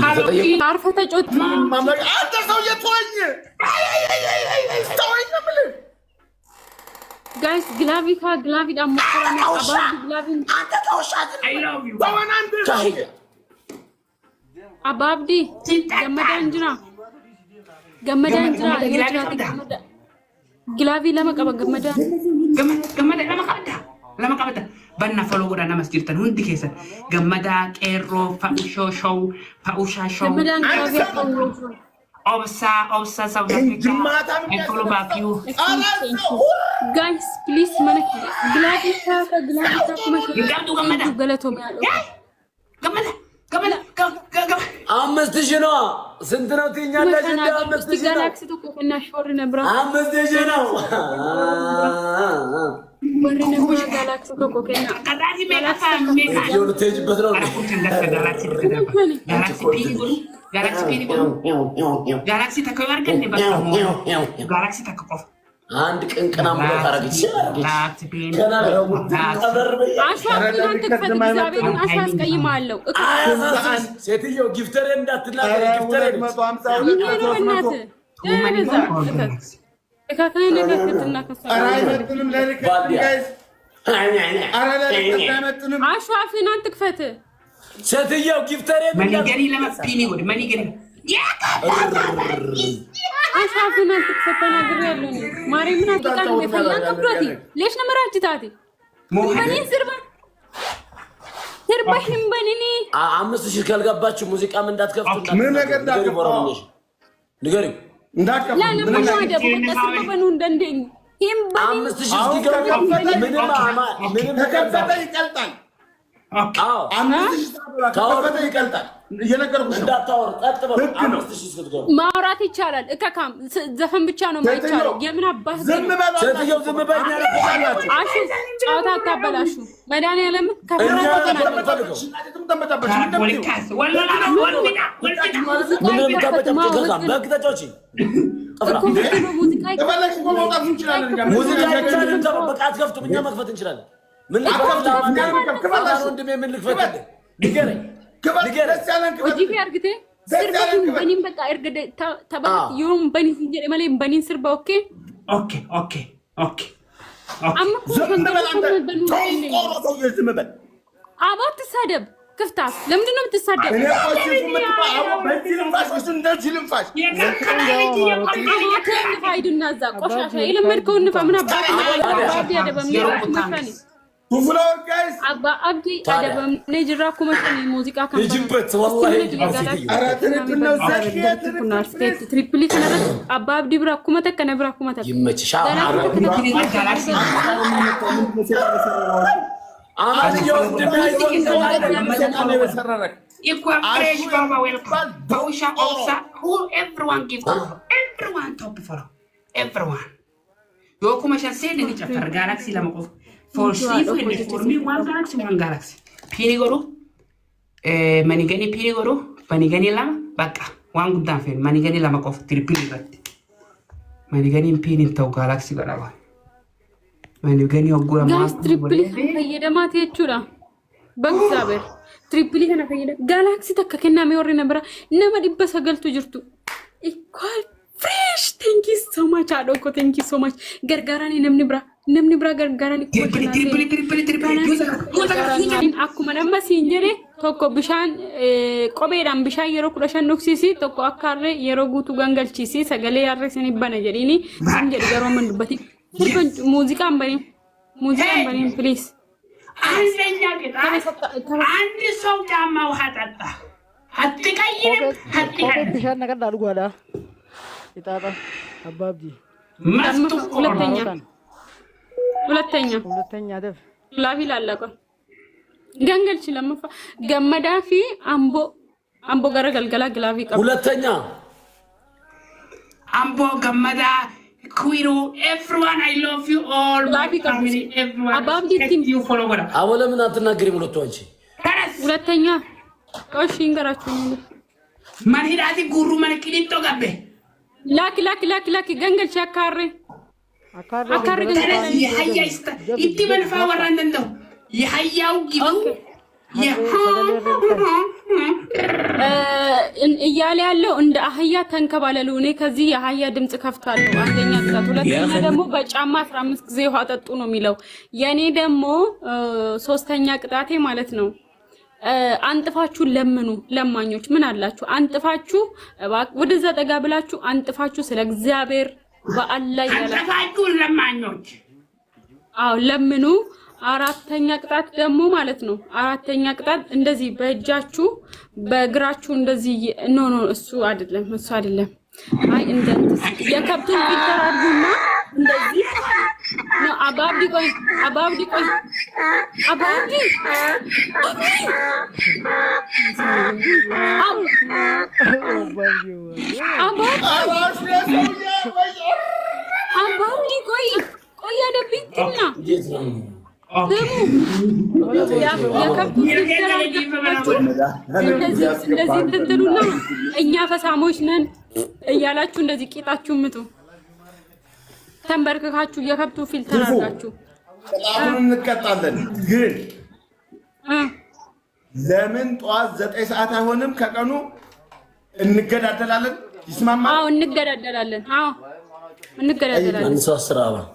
عارفه تجوت انت سويت توي جايز جلافي كا جلافي دام مقرنا اباب جلافي انت توشات اي لاف يو وانا انت اباب دي جمدان جرا جلافي لما قبا جمدان لما قبضها بنا فلو ودا نمس جرتن هندي كيسن جمدا كيرو فاوشو شو فاوشا شو جمدان جلافي أوبسا South Africa I follow back you guys please منك جلافي كا يقعدوا جمدا قالتهم جمدا አምስት ሺህ ነው ስንት ነው ትኛለሽ እንደ አምስት ሺህ ነው ጋላክሲ ተቆፈና ሾር ነብራ አምስት ሺህ ነው ወረነ ጋላክሲ ተቆፈና ቀዳዲ ሜካፋ ይሁን ተጅበት ነው ጋላክሲ ተከዋር ግን ጋላክሲ ተከቆፍ አንድ ቅንቅና ሙሉ ታረግች አስቀይማለሁ ሴትዮ ጊፍተሬ እንዳትናገር ጊፍተሬ ሴትዮ ጊፍተሬ መኒገሪ ለማስፒኒ ወደ መኒገሪ አሻፍና ተፈተና ግሬያለሁ ማርያምን አጥቃን የፈያን ከብራቲ ليش ነመራጅታቲ ሞባኒ ስርባ ህምበኒኒ 5000 ካልገባችሁ ሙዚቃም እንዳትከፍቱ ምን ነገር እንዳትከፍቱ ንገሪው እንዳትከፍቱ ላ ለምን ወደ በቀስበኑ እንደንደኝ ህምበኒ 5000 ዲጋጋ ምንም ከከፈተ ይቀልጣል አዎ 5000 ከከፈተ ይቀልጣል እየነገርኩሽ እንዳታወር ቀጥበው 5000 እስክትገቡ ማውራት ይቻላል እከካም ዘፈን ብቻ ነው ማይቻለው የምን አባህ ዝም በል ሴትዮ ዝም በል አሹ ጫውታ አታበላሹ መድኃኒዓለም وجيبي أرجته سربا بنين بقى أرجده تبع يوم بني سجل مالي بنين سربا أوكي أما زم بل عبارة تسادب كفتاس لم تنام تسادب فايد الناس قشاشة إلى مركون فمنا بعد هذا بمية مكاني فلور جايز أبا أبدي هذا بنيجي راكم مثلا الموسيقى كم يجيبت والله تريبلي كنا أبا أبدي براكم متى كنا براكم متى يمشي شاو يوكم عشان سيدنا نجفر جالاكسي لما قف for see for me one galaxy pini goru manigani pini goru manigani lama baka one gudan fen manigani lama qaf triple gat manigani pini taw galaxy garawa manigani ogura ma triple fayyadamat yechura bagzaber triple kana fayyada galaxy takka kenna me worre nabra nama dibba sagaltu jirtu equal fresh thank you so much adoko thank you so much gargarani namni bra gargarani akkuma nama sinjere tokko bishaan qobeedhaan bishaan yeroo 15 nuksisi tokko akkarre yeroo guutu gangalchisi sagalee yarre sini bana jedhini sinjere garoo man dubbati muuziqaan bani please አንድ ሰው ጫማ ውሃ ጠጣ አትቀይም bishaan naga dhaadhugaadha ixaaxa abbaabdi ሁለተኛ def ላፊ ላለቀ ገንገልች ለምፋ ገመዳፊ አምቦ ጋር ገልገላ ግላፊ ቀብ ሁለተኛ አምቦ ገመዳ ኩይሩ everyone I love you all my family everyone አባብዲ ቲም you follow ወራ አወለ ምን አትናገሪም ሁለቱ አንቺ ሁለተኛ እሺ እንገራችሁ ማን ሂዳቲ ጉሩ ማን ቂሊንጦ ገበ ላኪ ገንገልች አካሬ ገንገልች የሀያ ይስታ ኢትበል ፋወራ እንደው የሀያው ግቡ እያለ ያለው እንደ አህያ ተንከባለሉ። እኔ ከዚህ የአህያ ድምጽ ከፍታለሁ። አንደኛ ቅጣት፣ ሁለተኛ ደግሞ በጫማ 15 ጊዜ ውሃ ጠጡ ነው የሚለው። የኔ ደግሞ ሶስተኛ ቅጣቴ ማለት ነው አንጥፋችሁ ለምኑ። ለማኞች ምን አላችሁ? አንጥፋችሁ ወደዛ ጠጋ ብላችሁ አንጥፋችሁ ስለ እግዚአብሔር በአላህ ያላችሁ አንጥፋችሁ ለማኞች ለምኑ። አራተኛ ቅጣት ደግሞ ማለት ነው አራተኛ ቅጣት እንደዚህ በእጃችሁ በእግራችሁ እንደዚህ እሱ አይደለም አይ እንደዚህ የከብቱን ፊልተር አድርጉና እንደዚህ ነው። አባብዲ ቆይ አባብዲ ቆይ ያደብኝና እንደዚህ እንትሉና እኛ ፈሳሞች ነን እያላችሁ እንደዚህ ቂጣችሁ ምጡ። ተንበርክካችሁ የከብቱ ፊልተር አድርጋችሁ እንቀጣለን። ግን ለምን ጠዋት 9 ሰዓት አይሆንም? ከቀኑ እንገዳደላለን። ይስማማል? አዎ እንገዳደላለን። እንገዳደላለን።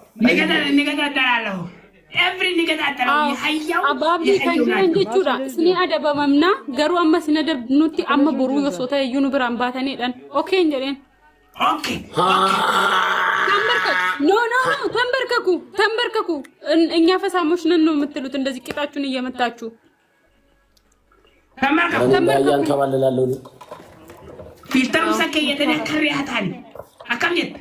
every nigga that hayyaw ababdi kanjeen jechuudha isni adabamamna garuu amma sinadar nuti amma boruu yosota yunu biran baatanidhan okay jedheen okay ተንበርከኩ እኛ ፈሳሞች ነን ነው የምትሉት እንደዚህ ቂጣችሁን እየመታችሁ ተንበርከኩ ያንከባለላለው ፊልተሩ ሰከየተነ ከሪያታል አከምየት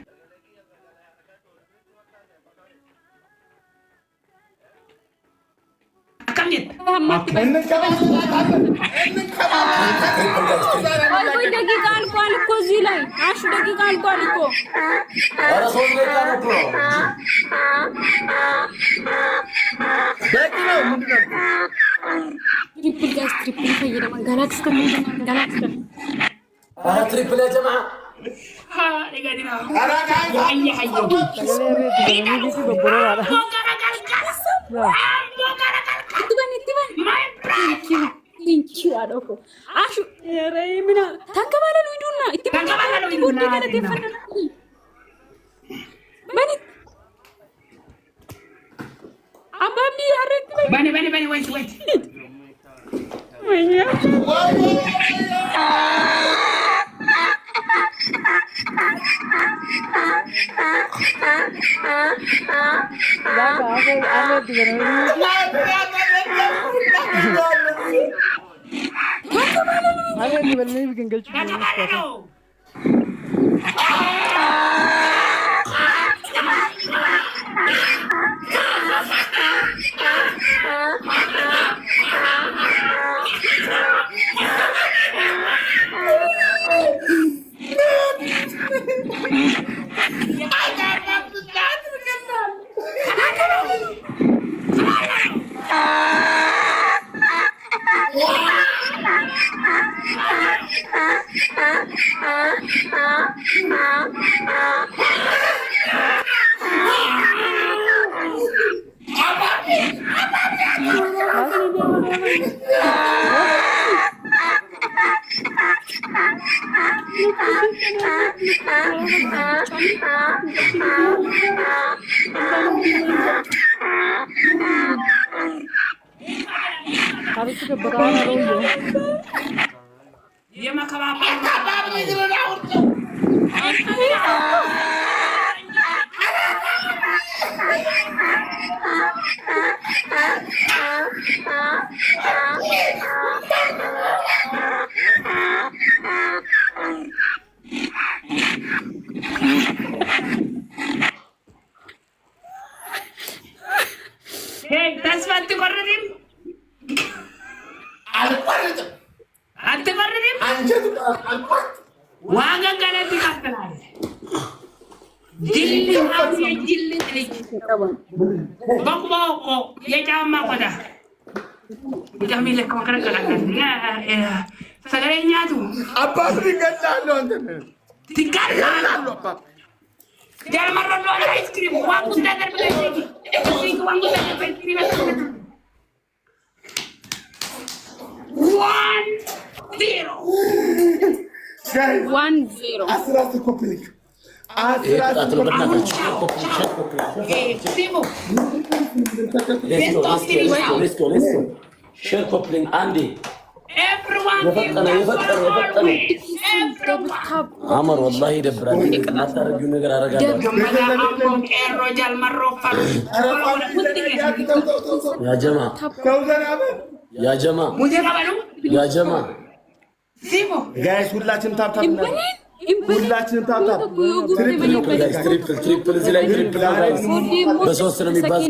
ደቂቃ አልቋል እኮ እዚህ ላይ አሹ ደቂቃ አልቋል እኮ ትሪፕል ከየደማ ጋላክስ ትሪፕል يا جماعه አሹ ረይምና ተንከባለሉ ይዱና ተንከባለሉ ይዱና በኒ አባቢ አረክ በኒ ወይት Habis itu berapa rondo? Dia makan apa? Hey, that's what you got him. አትቆርጥም አንጀቱ አልቆርጥ ዋጋ ጋላት ይካፈላል ጅል ልጅ በቁባቆ የጫማ ቆዳ ጃሚለ ከመከረከላል ሰገረኛቱ አባቱ ይገላሉ አንተ ትጋላሉ አባቱ ጃመረዶ አይስክሪም ዋንጉ ተደርብለሽ ዋንጉ ተደርብለሽ 1-0 1-0 10 ኮፕሊክ 10 ሼር ኮፕሊንግ አንዴ አመር ወላሂ ይደብራል። አታረጊው ነገር አረጋለሁ። ያ ጀማ ጋይስ ሁላችንም ታፕታፕ ሁላችንም ታፕታፕ ትሪፕል እዚህ ላይ ትሪፕል በሶስት ነው የሚባል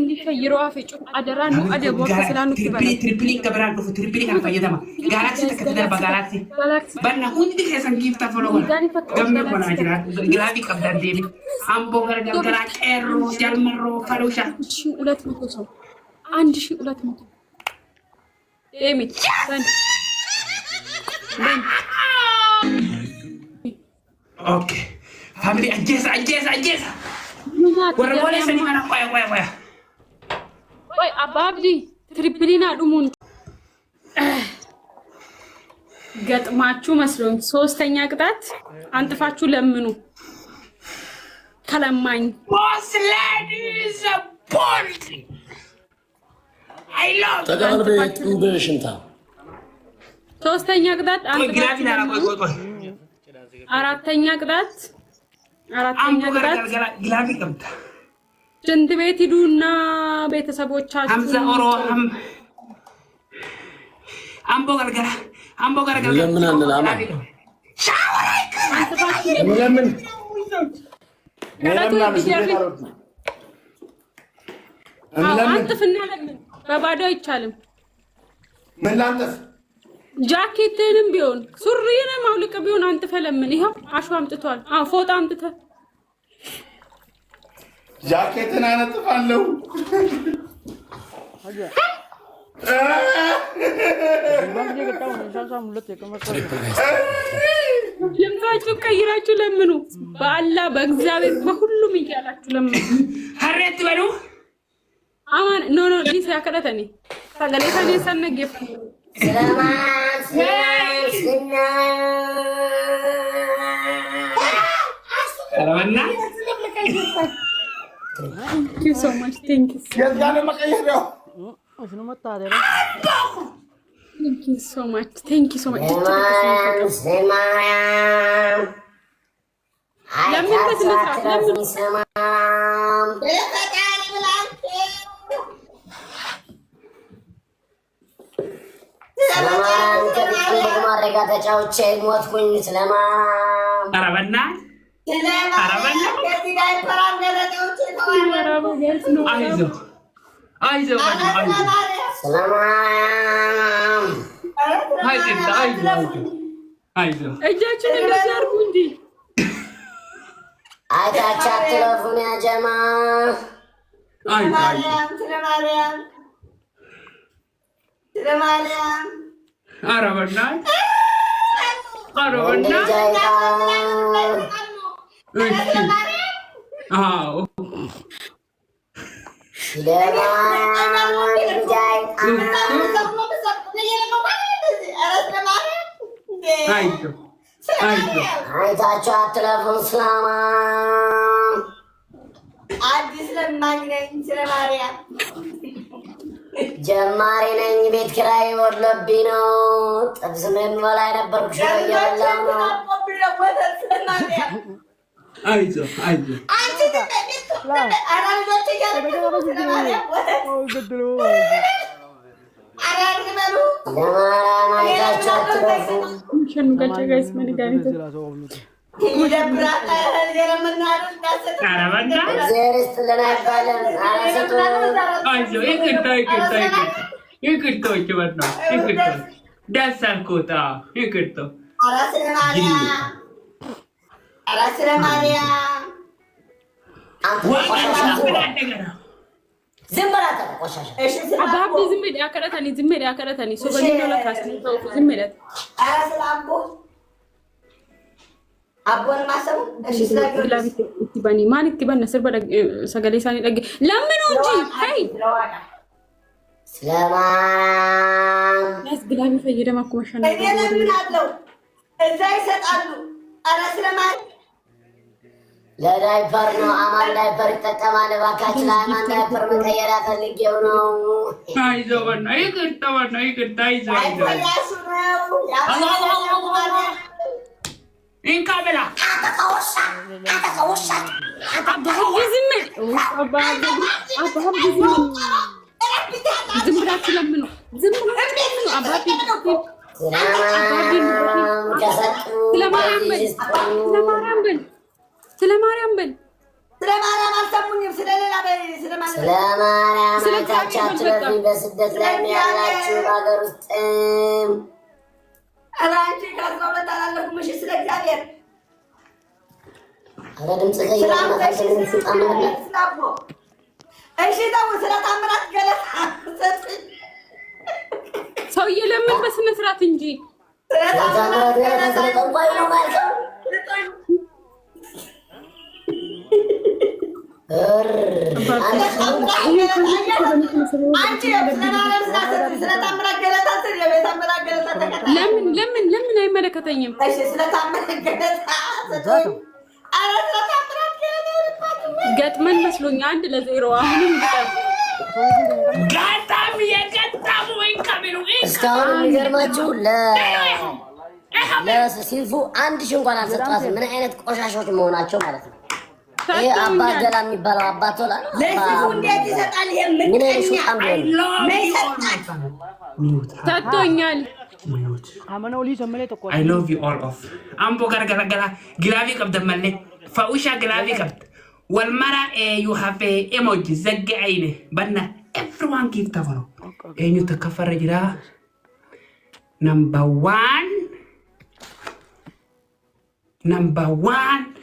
Okay. Family, ajesa. Warna seni mana? Waya. Woi, ababdi, triplina dumun. ገጥማችሁ መስሎኝ ሶስተኛ ቅጣት አንጥፋችሁ ለምኑ ከለማኝ boss lady is a poultry I love ተጋልበ በሽንታ ሶስተኛ ቅጣት አንጥፋችሁ አራተኛ ቅጣት ግላቢ ቀምታ ሽንት ቤት ሂዱና ቤተሰቦቻችሁ ሐምዛ ኦሮ አምቦ ገርገራ ለምን አንላማ ለምን አንጥፍና ለምን በባዶ አይቻልም። ምን ላንጥፍ? ጃኬትንም ቢሆን ሱሪንም አውልቅ ቢሆን አንጥፈ ለምን? ይሄው አሹ አምጥቷል። ፎጣ አምጥተ ጃኬትን አነጥፋለሁ። ድምፃችሁ ቀይራችሁ ለምኑ። በአላህ በእግዚአብሔር በሁሉም እያላችሁ ለምኑ። ሀሬት በሉ አማን ኖ ዲስ ያከለተኒ ሰገሌታኔ ሰነገፍ አረበና Thank you so much. Thank you so much. Thank you so much. አይዞህ እጃችሁን እንደዚህ አድርጉ እንጂ አይታችሁ አትለፉን ያ ጀማ አይታችሁ አትለፉን ስላማ አዲስ ለማኝ ነኝ ስለማርያም ጀማሪ ነኝ ቤት ኪራይ ወርዶብኝ ነው ጥብስ ምን በላይ ነበርኩ ሽሮ እየበላሁ ነው አይዞህ አይታችሁ አትለፉን አቦን ማሰቡ እሺ ስለግላቢ ኢቲባኒ ማን ኢቲባን ነስር በደ ሰገሌ ሳኒ ደግ ለምን ነው እንጂ አይ ስለማን ግላቢ ፈየደ ማኩመሻ ነው ለምን አለው እዛ ይሰጣሉ أنا سلمان ለዳይፐር ነው አማን ዳይፐር ይጠቀማል። እባካችን አማን ዳይፐር መቀየሪያ ፈልጌው ነው። አይዞህ በእናትህ ይቅርታ አይዞህ ያሱ ነው እንካ ብላ ዝም ብላችሁ ለምኑ። ስለ ማርያም በል አልሰሙኝም። ስለሌላ ስለ ማርያም ታቻችሁ በስደት ላይ ያላችሁ በሀገር ውስጥም አንቺ ጋር ነው ለታላለኩም። እሺ ስለ እግዚአብሔር አረ ድምጽ ከይራም እሺ ታው ስለ ታምራት ገለታ ሰውዬ ለምን በስነ ስርዓት እንጂ ስለ ታምራት ገለታ ስለ ጠንቋይ ነው ማለት ነው። ለምን አይመለከተኝም? ገጥመን መስሎኝ 1-0 አሁንም ጋጣም የገጣሙ ወይ ካሜሩ እስካሁን የሚገርማችሁ ለሲልፉ 1000 እንኳን አልሰጣትም። ምን አይነት ቆሻሾች መሆናቸው ማለት ነው። ይሄ አባ ገላ የሚባለው አባት ወላ ለሲልፉ እንዴት ይሰጣል? ሰጥቶኛል። I love you all of ambo gara gilavi qabda malle fausha gilavi qabd wal mara you have a emoji zagge ayne banna everyone give tafaro enyu takaffara jira number 1